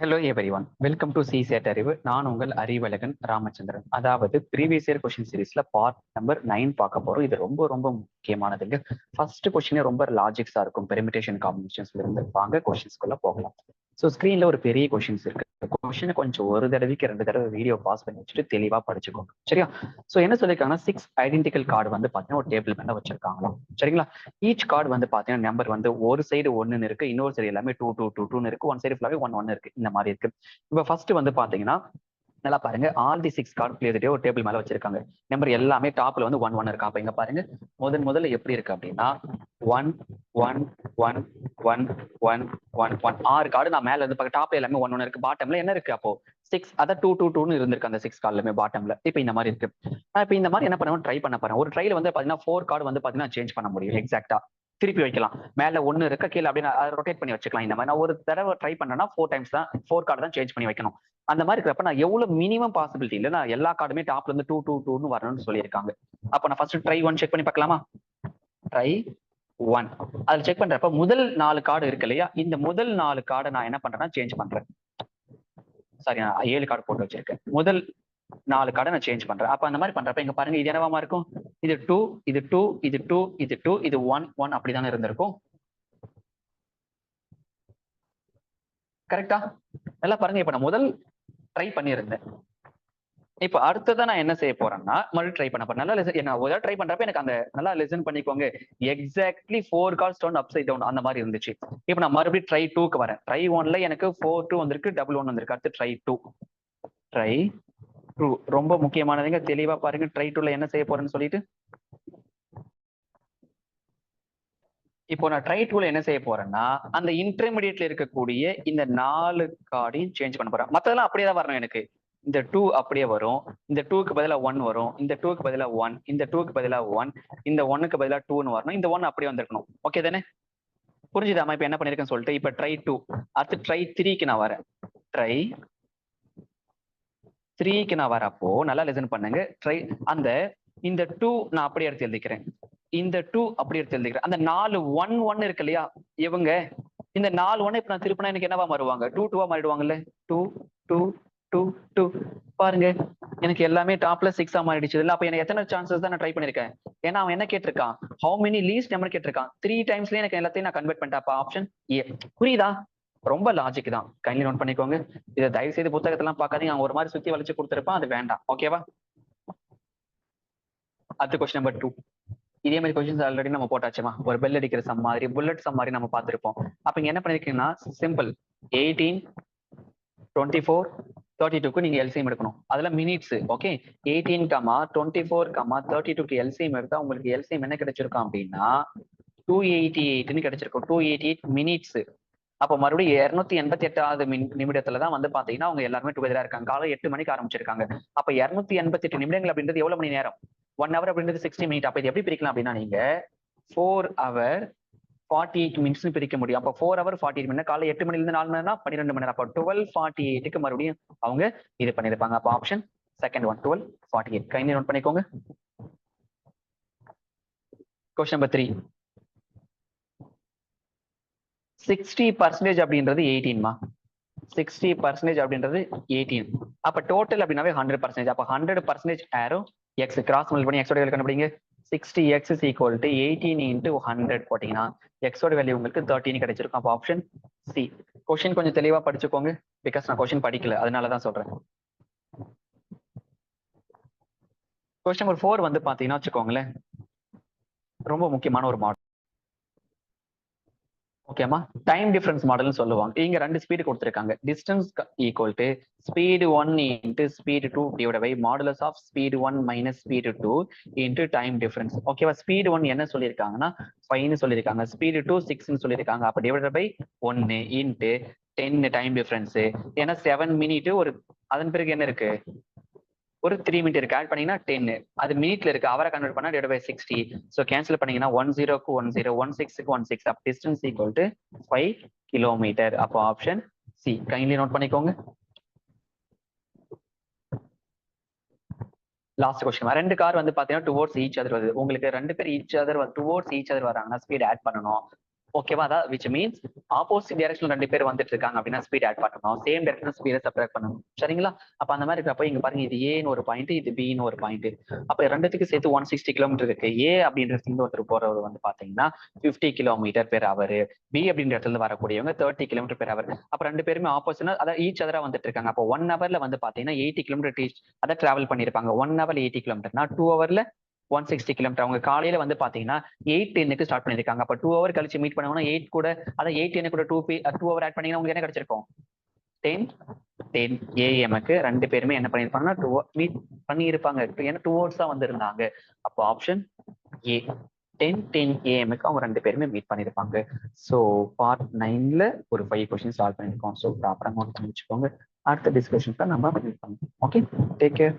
Hello everyone, welcome to CSAT அறிவு. நான் உங்கள் அறிவழகன் ராமச்சந்திரன். அதாவது ப்ரீவியஸ் இயர் கொஸ்டின் சீரீஸ்ல பார்ட் நம்பர் 9 பார்க்க போறோம். இது ரொம்ப ரொம்ப முக்கியமானதுங்க. ஃபர்ஸ்ட் கொஸ்டினே ரொம்ப லாஜிக்ஸா இருக்கும். பெர்மிட்டேஷன் காம்பினேஷன்ஸ்ல இருந்து வாங்க கொஸ்டின்ஸ்குள்ள போகலாம். ஸோ ஸ்கிரீன்ல ஒரு பெரிய கொஸ்டின்ஸ் இருக்கு. கொஸ்டினை கொஞ்சம் ஒரு தடவைக்கு 2 தடவை வீடியோ பாஸ் பண்ணி வச்சுட்டு தெளிவா படிச்சுக்கோங்க, சரியா? ஸோ என்ன சொல்லியிருக்காங்கன்னா 6 ஐடென்டிக்கல் கார்டு வந்து பாத்தீங்கன்னா ஒரு டேபிள் மேல வச்சிருக்காங்களாம், சரிங்களா? ஈச் கார்டு வந்து பாத்தீங்கன்னா நம்பர் வந்து ஒரு சைடு 1 இருக்கு, இன்னொரு சைடு எல்லாமே 2 2 2 2 இருக்கு, ஒன் சைடு ஃபுல்லாவே 1 1 இருக்கு. இந்த மாதிரி இருக்கு. இப்ப ஃபர்ஸ்ட் வந்து பாத்தீங்கன்னா நல்லா பாருங்க, ஆல் தி 6 கார்டு பிளேஸ்டே ஒரு டேபிள் மேல வச்சிருக்காங்க. நம்பர் எல்லாமே டாப்ல வந்து 1 1 இருக்கா. அப்ப இங்க பாருங்க, முதல்ல எப்படி இருக்கு அப்படின்னா 1 1 1 1 1 1 1 6 கார்டு நான் மேல இருந்து டாப்ல எல்லாமே 1 1 இருக்கு. பாட்டம்ல என்ன இருக்கு அப்போ 6, அதான் 2 2 2 இருந்திருக்கு அந்த 6 கார்டுலயுமே பாட்டம்ல. இப்ப இந்த மாதிரி இருக்கு. நான் இப்ப இந்த மாதிரி என்ன பண்ணுவேன், ட்ரை பண்ண போறேன். ஒரு ட்ரைல வந்து பாத்தீங்கன்னா 4 கார்டு வந்து பாத்தீங்கன்னா சேஞ்ச் பண்ண முடியும். எக்ஸாக்டா திருப்பி வைக்கலாம். மேல 1 இருக்க, கீழே அப்படியே ரொட்டேட் பண்ணி வச்சுக்கலாம். இந்த மாதிரி நான் ஒரு தடவை ட்ரை பண்ணேன்னா 4 டைம்ஸ் தான் 4 கார்டு தான் சேஞ்ச் பண்ணி வைக்கணும். அந்த மாதிரி இருக்கிறப்ப நான் எவ்வளவு மினிமம் பாசிபிலிட்டி இல்ல, நான் எல்லா கார்டுமே டாப்ல இருந்து 2 2 2 வரணும்னு சொல்லியிருக்காங்க. அப்ப நான் ஃபர்ஸ்ட் ட்ரை 1 செக் பண்ணி பார்க்கலாமா? ட்ரை 1 அதுல செக் பண்றப்ப முதல் 4 கார்டு இருக்கு இல்லையா, இந்த முதல் 4 கார்டை நான் என்ன பண்றேன்னா சேஞ்ச் பண்றேன். சாரி, நான் 7 கார்டு போட்டு வச்சிருக்கேன். முதல் 4 கார்டை நான் சேஞ்ச் பண்றேன். அப்ப அந்த மாதிரி பண்றப்ப இங்க பாருங்க, இது என்னவா இருக்கும்? இது 2 இது 2 இது 2 இது 2 இது 1 1 அப்படிதானே இருந்திருக்கும். கரெக்டா? நல்லா பாருங்க, இப்ப நான் முதல் ட்ரை பண்ணியிருந்தேன். இப்ப அடுத்ததான் நான் என்ன செய்ய போறேன்னா மறுபடியும் ட்ரை பண்ண போறேன். நல்லா நான் ஒரு ட்ரை பண்றப்ப எனக்கு அந்த நல்லா லிசன் பண்ணிக்கோங்க, exactly 4 cards down upside down அந்த மாதிரி இருந்துச்சு. இப்ப நான் மறுபடியும் ட்ரை 2க்கு வரேன். ட்ரை 1ல எனக்கு 4 2 வந்திருக்கு, டபுள் 1 வந்திருக்கு. அடுத்து ட்ரை 2 ட்ரை 2 ரொம்ப முக்கியமானதுங்க. தெளிவா பாருங்க ட்ரை 2ல என்ன செய்ய போறேன்னு சொல்லிட்டு. இப்போ நான் ட்ரை 2ல என்ன செய்ய போறேன்னா அந்த இன்டர்மீடியட்ல இருக்கக்கூடிய இந்த 4 கார்டையும் சேஞ்ச் பண்ண போறேன். மத்ததெல்லாம் அப்படியே தான் வரணும் எனக்கு. இந்த 2 அப்படியே வரும், இந்த 2க்கு பதிலா 1 வரும், இந்த 2க்கு பதிலா 1, இந்த 2க்கு பதிலா 1, இந்த 1க்கு பதிலா 2ன்னு வரணும், இந்த 1 அப்படியே வந்திருக்கணும். ஓகே தானே? புரிஞ்சுதாமா இப்ப என்ன பண்ணிருக்கேன்னு சொல்லிட்டு? இப்ப ட்ரை 2 அடுத்து ட்ரை 3க்கு நான் வரேன். ட்ரை 3க்கு நான் வரப்போ நல்லா லிசன் பண்ணுங்க. ட்ரை அந்த இந்த 2 நான் அப்படியே எடுத்து எழுதிக்கிறேன், இந்த 2 அப்படி எடுத்து எழுதிக்கிறேன். அந்த 4 1 1 இருக்கு இல்லையா, இவங்க இந்த 4 1 இப்ப நான் திருப்பினா எனக்கு என்னவா மாறுவாங்க? 2 2வா மாறிடுவாங்கல்ல. 2 2 2 2 பாருங்க, எனக்கு எல்லாமே டாப்ல 6ஆ மாறிடுச்சு இல்ல. அப்ப எனக்கு எத்தனை சான்சஸ் தான் நான் ட்ரை பண்ணிருக்கேன்? ஏன்னா அவன் என்ன கேட்டிருக்கான், ஹவு மெனி லீஸ்ட் நம்பர் கேட்டிருக்கான். 3 டைம்ஸ்லயே எனக்கு எல்லாத்தையும் நான் கன்வெர்ட் பண்ணிட்டேன். அப்ப ஆப்ஷன் ஏ. புரியுதா? ரொம்ப லாஜிக் தான், கைண்ட்லி நோட் பண்ணிக்கோங்க. இதை தயவு செய்து புத்தகத்தெல்லாம் பார்க்காதீங்க, அவன் ஒரு மாதிரி சுத்தி வளைச்சு கொடுத்திருப்பான், அது வேண்டாம். ஓகேவா? அடுத்த கொஸ்டின் நம்பர் 2. இதே மாதிரி கொஸ்டின்ஸ் ஆல்ரெடி நம்ம போட்டாச்சுமா, ஒரு பெல் அடிக்கிற சம் மாதிரி, புல்லட் சம் மாதிரி நம்ம பார்த்திருப்போம். அப்ப இங்க என்ன பண்ணிருக்கீங்கன்னா சிம்பிள் 18 24 32க்கு நீங்க எல்சிஎம் எடுக்கணும். அதுல மினிட்ஸ். ஓகே, 18 24 32க்கு எல்சிஎம் எடுத்தா உங்களுக்கு எல்சிஎம் என்ன கிடைச்சிருக்கும் அப்படின்னா 288ன்னு கிடைச்சிருக்கும். 288 மினிட்ஸ். அப்ப மறுபடியும் 288வது நிமிடத்துலதான் வந்து பாத்தீங்கன்னா அவங்க எல்லாருமே டுகெதரா இருக்காங்க. காலை 8 மணிக்கு ஆரம்பிச்சிருக்காங்க. அப்ப 288 நிமிடங்கள் அப்படின்றது எவ்வளவு மணி நேரம்? 1 ஹவர் அப்படின்றது 60 மினிட். அப்ப இது எப்படி பிரிக்கலாம் அப்படின்னா நீங்க 4 ஹவர் 48 மினிட்ஸ் பிரிக்க முடியும். அப்ப 4 ஹவர் 48 மினிட், காலை 8 மணில இருந்து 4 மணி நேரம் 12 மணி நேரம். அப்ப 12:48க்கு மறுபடியும் அவங்க இது பண்ணிருப்பாங்க. அப்ப option second one 12:48. Kindly note பண்ணிக்கோங்க. Question number 3. 60% அப்படின்றது 18மா? 60% அப்படின்றது 18. அப்ப டோட்டல் அப்படின்னாவே 100%. அப்ப 100% ஆரோ எக்ஸ் கிராஸ் மல்டிபிள் பண்ணி எக்ஸோட வேல்யூ கண்டுபிடிங்க. 60x is equal to 18 into 100 போட்டீங்கன்னா எக்ஸோட வேல்யூ உங்களுக்கு 13 கிடைச்சிருக்கும். அப்ப ஆப்ஷன் சி. கொஸ்டின் கொஞ்சம் தெளிவா படிச்சுக்கோங்க, பிகாஸ் நான் கொஸ்டின் படிக்கல, அதனாலதான் சொல்றேன். கொஸ்டின் நம்பர் 4 வந்து பாத்தீங்கன்னா வச்சுக்கோங்களேன், ரொம்ப முக்கியமான ஒரு மாடல். ஓகேமா, டைம் டிஃபரன்ஸ் மாடல்னு சொல்லுவாங்க. இங்க 2 ஸ்பீடு கொடுத்திருக்காங்க. Distance equal to speed 1 into speed 2 divide by modulus of speed 1 minus speed 2 into time difference. ஓகேவா? ஸ்பீடு 1 என்ன சொல்லியிருக்காங்கன்னா 5ன்னு சொல்லியிருக்காங்க, ஸ்பீடு 2 6ன்னு சொல்லியிருக்காங்க. அப்ப divide by 1 into 10 time difference. ஏன்னா 7 மினிட் ஒரு, அதன் பிறகு என்ன இருக்கு, ஒரு 3 மினிட் இருக்கு. ஆட் பண்ணீங்கன்னா 10, அது மினிட்ல இருக்கு. அவரை கன்வெர்ட் பண்ணா டிவைட் பை 60. சோ கேன்சல் பண்ணீங்கன்னா 10க்கு 10 16க்கு 16. அப்ப டிஸ்டன்ஸ் ஈக்குவல் டு 5 கிலோமீட்டர். அப்போ ஆப்ஷன் சி. கைண்ட்லி நோட் பண்ணிக்கோங்க. Last question. 2 கார் வந்து பாத்தீங்கன்னா டுவோர்ட்ஸ் ஈச் அதர் வருது. உங்களுக்கு 2 பேர் each other towards each other வராங்கன்னா ஸ்பீட் ஆட் பண்ணணும். ஓகேவா? அதாவது விச் மீன்ஸ் ஆப்போசிட் டைரக்ஷன்ல 2 பேர் வந்துட்டு இருக்காங்க அப்படின்னா ஸ்பீட் ஆட் பண்ணணும். சேம் டைரக்ஷன் ஸ்பீட சப்ட்ராக்ட் பண்ணணும். சரிங்களா? அப்ப அந்த மாதிரி இருக்கிறப்ப இங்க பாருங்க, இது ஏன்னு ஒரு பாயிண்ட், இது பின்னு ஒரு பாயிண்ட். அப்ப ரெண்டுத்துக்கு சேர்த்து 160 கிலோமீட்டர் இருக்கு. ஏ அப்படின்ற இடத்துல ஒருத்தர் போறவர் வந்து பாத்தீங்கன்னா 50 கிலோமீட்டர் பெர் அவர், பி அப்படின்ற இடத்துல இருந்து வரக்கூடியவங்க 30 கிலோமீட்டர் பெர் அவர். அப்ப 2 பேருமே ஆப்போசிட், அதாவது ஈச் அதரா வந்துட்டு இருக்காங்க. அப்போ 1 ஹவர்ல வந்து பாத்தீங்கன்னா 80 கிலோமீட்டர் அதை டிராவல் பண்ணிருப்பாங்க. 1 ஹவர்ல 80 கிலோமீட்டர்னா 2 ஹவர்ல 160 கிலோமீட்டர். அவங்க காலையில வந்து பாத்தீங்கன்னா 8:10 ஸ்டார்ட் பண்ணிருக்காங்க. அப்ப 2 ஹவர் கழிச்சு மீட் பண்ணுவாங்கன்னா 8 கூட, அதான் 8:10 கூட 2 ஹவர் ஆட் பண்ணீங்கன்னா உங்களுக்கு என்ன கிடைச்சிருக்கும்? 10 AM-க்கு 2 பேருமே என்ன பண்ணிருப்பாங்கன்னா 2 மீட் பண்ணியிருப்பாங்க. ஏன்னா 2 ஹவர்ஸ் தான் வந்திருந்தாங்க. அப்போ ஆப்ஷன் ஏ, 10 AM-க்கு அவங்க 2 பேருமே மீட் பண்ணிருப்பாங்க. ஸோ பார்ட் 9ல ஒரு 5 கொஸ்டின் சால்வ் பண்ணிருக்கோம். ஸோ ப்ராப்பரா நோட் பண்ணி வச்சுக்கோங்க. அடுத்த டிஸ்கஷன்ல நம்ம மீட் பண்ணுவோம். Okay, take care.